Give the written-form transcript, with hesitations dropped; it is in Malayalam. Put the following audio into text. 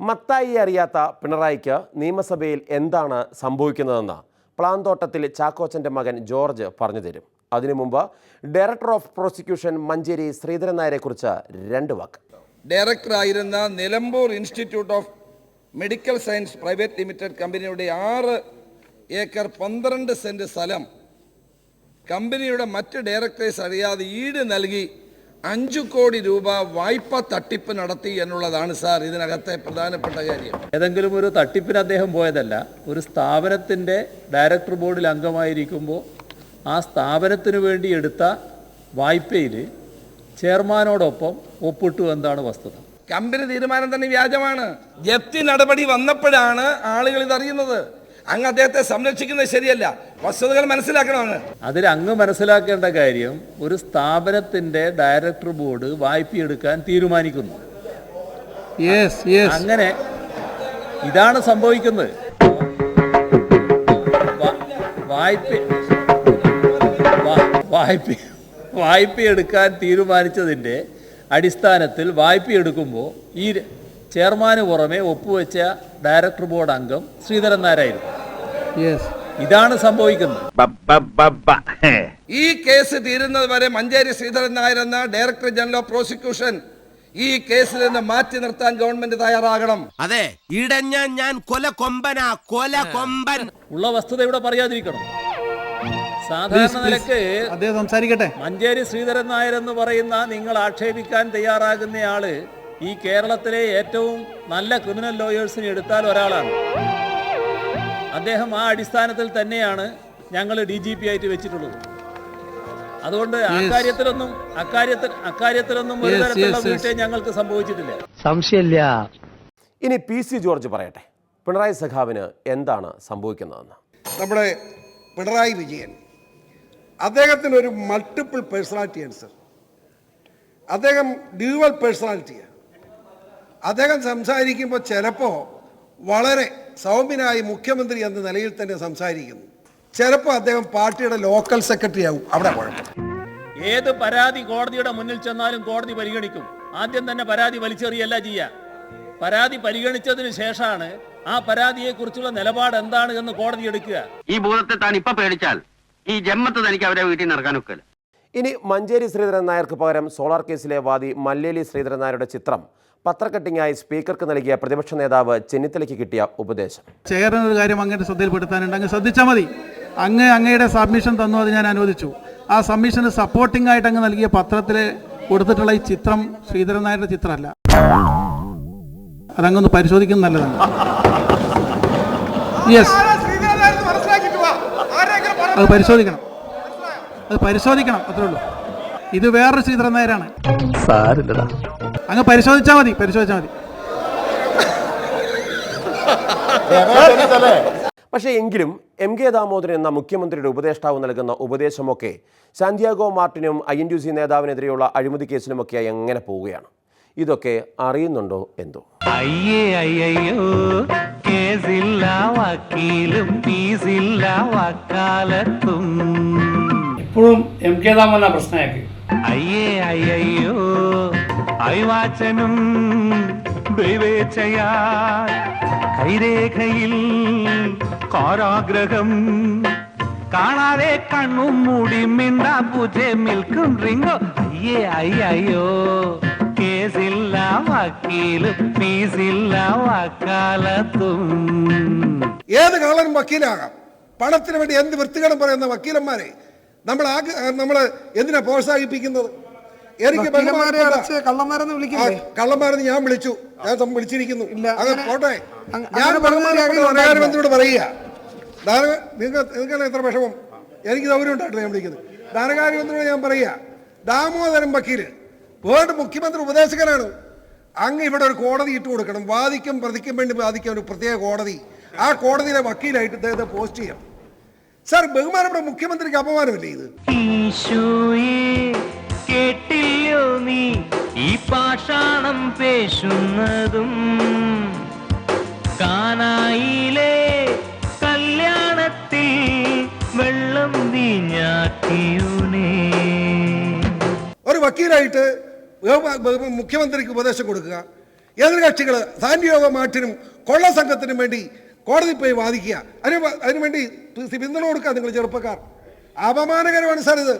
മത്തായി അറിയാത്ത പിണറായിക്ക് നിയമസഭയിൽ എന്താണ് സംഭവിക്കുന്നതെന്ന് പ്ലാന്തോട്ടത്തിൽ ചാക്കോച്ചൻ്റെ മകൻ ജോർജ് പറഞ്ഞു തരും. അതിനു മുമ്പ് director of prosecution Manjeri Sreedharan നായരെക്കുറിച്ച് രണ്ട് വാക്ക്. ഡയറക്ടറായിരുന്ന Nilambur institute of medical science private limited കമ്പനിയുടെ 6 ഏക്കർ 12 സെന്റ് സ്ഥലം കമ്പനിയുടെ മറ്റ് ഡയറക്ടേഴ്സ് അറിയാതെ ഈട് നൽകി 5 കോടി രൂപ വായ്പ തട്ടിപ്പ് നടത്തി എന്നുള്ളതാണ് സാർ ഇതിനകത്തെ പ്രധാനപ്പെട്ട കാര്യം. ഏതെങ്കിലും ഒരു തട്ടിപ്പിന് അദ്ദേഹം പോയതല്ല. ഒരു സ്ഥാപനത്തിൻ്റെ ഡയറക്ടർ ബോർഡിൽ അംഗമായിരിക്കുമ്പോൾ ആ സ്ഥാപനത്തിന് വേണ്ടി എടുത്ത വായ്പയിൽ ചെയർമാനോടൊപ്പം ഒപ്പിട്ടു എന്നതാണ് വസ്തുത. കമ്പനി തീരുമാനം തന്നെ വ്യാജമാണ്. ജപ്തി നടപടി വന്നപ്പോഴാണ് ആളുകൾ ഇതറിയുന്നത്. അങ്ങ് അദ്ദേഹത്തെ സംരക്ഷിക്കുന്നത് ശരിയല്ല. വസ്തുതകൾ മനസ്സിലാക്കണമെന്ന്. അതിൽ അങ്ങ് മനസ്സിലാക്കേണ്ട കാര്യം, ഒരു സ്ഥാപനത്തിൻ്റെ ഡയറക്ടർ ബോർഡ് വായ്പയെടുക്കാൻ തീരുമാനിക്കുന്നു. അങ്ങനെ ഇതാണ് സംഭവിക്കുന്നത്. വായ്പയെടുക്കാൻ തീരുമാനിച്ചതിൻ്റെ അടിസ്ഥാനത്തിൽ വായ്പയെടുക്കുമ്പോൾ ഈ ചെയർമാന് പുറമെ ഒപ്പുവെച്ച ഡയറക്ടർ ബോർഡ് അംഗം ശ്രീധരൻ നായരായിരുന്നു. ഇതാണ് സംഭവിക്കുന്നത്. ഈ കേസ് തീരുന്നത് വരെ മഞ്ചേരി ശ്രീധരൻ നായർ എന്ന ഡയറക്ടർ ജനറൽ ഓഫ് പ്രോസിക്യൂഷൻ ഈ കേസിൽ നിന്ന് മാറ്റി നിർത്താൻ ഗവൺമെന്റ് തയ്യാറാകണം. അതെ, ഇടഞ്ഞ ഞാൻ കൊലകൊമ്പനാ, കൊലകൊമ്പൻ. ഉള്ള വസ്തുത ഇവിടെ പറയാതിരിക്കണം. സാധാരണ നിലക്ക് സംസാരിക്കട്ടെ. മഞ്ചേരി ശ്രീധരൻ നായർ എന്ന് പറയുന്ന നിങ്ങൾ ആക്ഷേപിക്കാൻ തയ്യാറാകുന്നയാള് ഈ കേരളത്തിലെ ഏറ്റവും നല്ല ക്രിമിനൽ ലോയേഴ്സിനെ എടുത്താൽ ഒരാളാണ്. അദ്ദേഹം ആ അടിസ്ഥാനത്തിൽ തന്നെയാണ് ഞങ്ങൾ DGP ആയിട്ട് വെച്ചിട്ടുള്ളത്. അതുകൊണ്ട് അക്കാര്യത്തിലൊന്നും ഒരു തരത്തിലുള്ള വീഴ്ചയും ഞങ്ങൾക്ക് സംഭവിച്ചിട്ടില്ല. സംശയമില്ല. ഇനി PC ജോർജ് പറയട്ടെ, പിണറായി സഖാവിന് എന്താണ് സംഭവിക്കുന്നതെന്ന്. നമ്മുടെ പിണറായി വിജയൻ, അദ്ദേഹത്തിന് ഒരു മൾട്ടിപ്പിൾ പേഴ്സണാലിറ്റിയാണ് സർ. അദ്ദേഹം ഡ്യുവൽ പേഴ്സണാലിറ്റിയാണ്. അദ്ദേഹം സംസാരിക്കുമ്പോൾ ചിലപ്പോൾ വളരെ സൗമ്യനായി മുഖ്യമന്ത്രി എന്ന നിലയിൽ തന്നെ സംസാരിക്കുന്നു. ചിലപ്പോൾ അദ്ദേഹം പാർട്ടിയുടെ ലോക്കൽ സെക്രട്ടറി ആവും. അവിടെ കുഴപ്പം. ഏത് പരാതി കോടതിയുടെ മുന്നിൽ ചെന്നാലും കോടതി പരിഗണിക്കും. ആദ്യം തന്നെ പരാതി വലിച്ചെറിയല്ല ചെയ്യുക. പരാതി പരിഗണിച്ചതിന് ശേഷമാണ് ആ പരാതിയെ കുറിച്ചുള്ള നിലപാട് എന്താണ് എന്ന് കോടതി എടുക്കുക. ഈ ഭൂതത്തെ താൻ ഇപ്പൊ പേടിച്ചാൽ ഈ ജന്മത്ത് തനിക്ക് അവരെ വീട്ടിൽ നടക്കാനൊക്കെ. ഇനി മഞ്ചേരി ശ്രീധരൻ നായർക്ക് പകരം സോളാർ കേസിലെ വാദി മല്ലേലി ശ്രീധരൻ നായരുടെ ചിത്രം പത്രക്കട്ടിങ്ങായി സ്പീക്കർക്ക് നൽകിയ പ്രതിപക്ഷ നേതാവ് ചെന്നിത്തലയ്ക്ക് കിട്ടിയ ഉപദേശം. ചെയറിനൊരു കാര്യം അങ്ങയുടെ ശ്രദ്ധയിൽപ്പെടുത്താനുണ്ട്. അങ്ങ് ശ്രദ്ധിച്ചാൽ മതി. അങ്ങയുടെ സബ്മിഷൻ തന്നു, അത് ഞാൻ അനുവദിച്ചു. ആ സബ്മിഷന് സപ്പോർട്ടിംഗ് ആയിട്ട് അങ്ങ് നൽകിയ പത്രത്തിൽ കൊടുത്തിട്ടുള്ള ഈ ചിത്രം ശ്രീധരൻ നായരുടെ ചിത്രമല്ല. അതങ്ങൊന്ന് പരിശോധിക്കുന്നത് നല്ലതാണ്. അത് പരിശോധിക്കണം, അത്രേ ഉള്ളൂ. ഇത് വേറൊരു ശ്രീധരൻ നായരാണ്. അങ്ങ് പരിശോധിച്ചാൽ മതി. പക്ഷേ എങ്കിലും MK ദാമോദരൻ എന്ന മുഖ്യമന്ത്രിയുടെ ഉപദേഷ്ടാവ് നൽകുന്ന ഉപദേശമൊക്കെ സാന്റിയാഗോ മാർട്ടിനും INTUC നേതാവിനെതിരെയുള്ള അഴിമതി കേസിലുമൊക്കെയായി എങ്ങനെ പോവുകയാണ്. ഇതൊക്കെ അറിയുന്നുണ്ടോ എന്തോ. ഇപ്പോഴും MK ദാമോദരൻ പ്രശ്നമാക്കി. അയവാച്ചനും കൈരേഖയിൽ കാരാഗ്രഹം കാണാതെ കണ്ണും മൂടി മിണ്ടാ പൂജെ മിൽക്കും റിംഗോ. അയ്യോ കേസില്ല വക്കീലും ഫീസില്ല വക്കാലത്തും. ഏത് കാലം വക്കീലാകാം. പണത്തിന് വേണ്ടി എന്ത് വൃത്തികേടും പറയുന്ന വക്കീലന്മാരെ നമ്മൾ എന്തിനാ പ്രോത്സാഹിപ്പിക്കുന്നത്? എനിക്ക് കള്ളന്മാരെന്ന് ഞാൻ വിളിച്ചു, ഞാൻ വിളിച്ചിരിക്കുന്നു. അത് പോട്ടെ. ഞാൻ ധനകാര്യമന്ത്രിയോട് പറയുക, നിങ്ങൾക്ക് എത്ര വിഷമം, എനിക്ക് സൗകര്യം ഉണ്ടായിട്ടില്ല. ഞാൻ വിളിക്കുന്നത് ധനകാര്യമന്ത്രിയോട് ഞാൻ പറയുക, ദാമോദരൻ വക്കീല് വേൾഡ് മുഖ്യമന്ത്രി ഉപദേശകനാണ്. അങ്ങ് ഇവിടെ ഒരു കോടതി ഇട്ട് കൊടുക്കണം. വാദിക്കും പ്രതിക്കും വേണ്ടി വാദിക്കാൻ ഒരു പ്രത്യേക കോടതി. ആ കോടതിയിലെ വക്കീലായിട്ട് ഇദ്ദേഹത്തെ പോസ്റ്റ് ചെയ്യാം. സാർ, ബഹുമാനപ്പെട്ട മുഖ്യമന്ത്രിക്ക് അപമാനമല്ലേ ഇത്? കേട്ടില്ലോ നീ ഈ പാഷാണം പേശുന്നതും? കാനായിലെ കല്യാണത്തിൽ വെള്ളം വീഞ്ഞാക്കിയൂനേ. ഒരു വക്കീലായിട്ട് മുഖ്യമന്ത്രിക്ക് ഉപദേശം കൊടുക്കുക. എതിർകക്ഷികൾ സാന്റിയാഗോ മാർട്ടിനും കൊള്ള സംഘത്തിനും വേണ്ടി കോടതി പോയി വാദിക്കുക, അതിനുവേണ്ടി പിന്തുണ കൊടുക്കുക. നിങ്ങൾ ചെറുപ്പക്കാർ, അപമാനകരമാണ് സാർ ഇത്.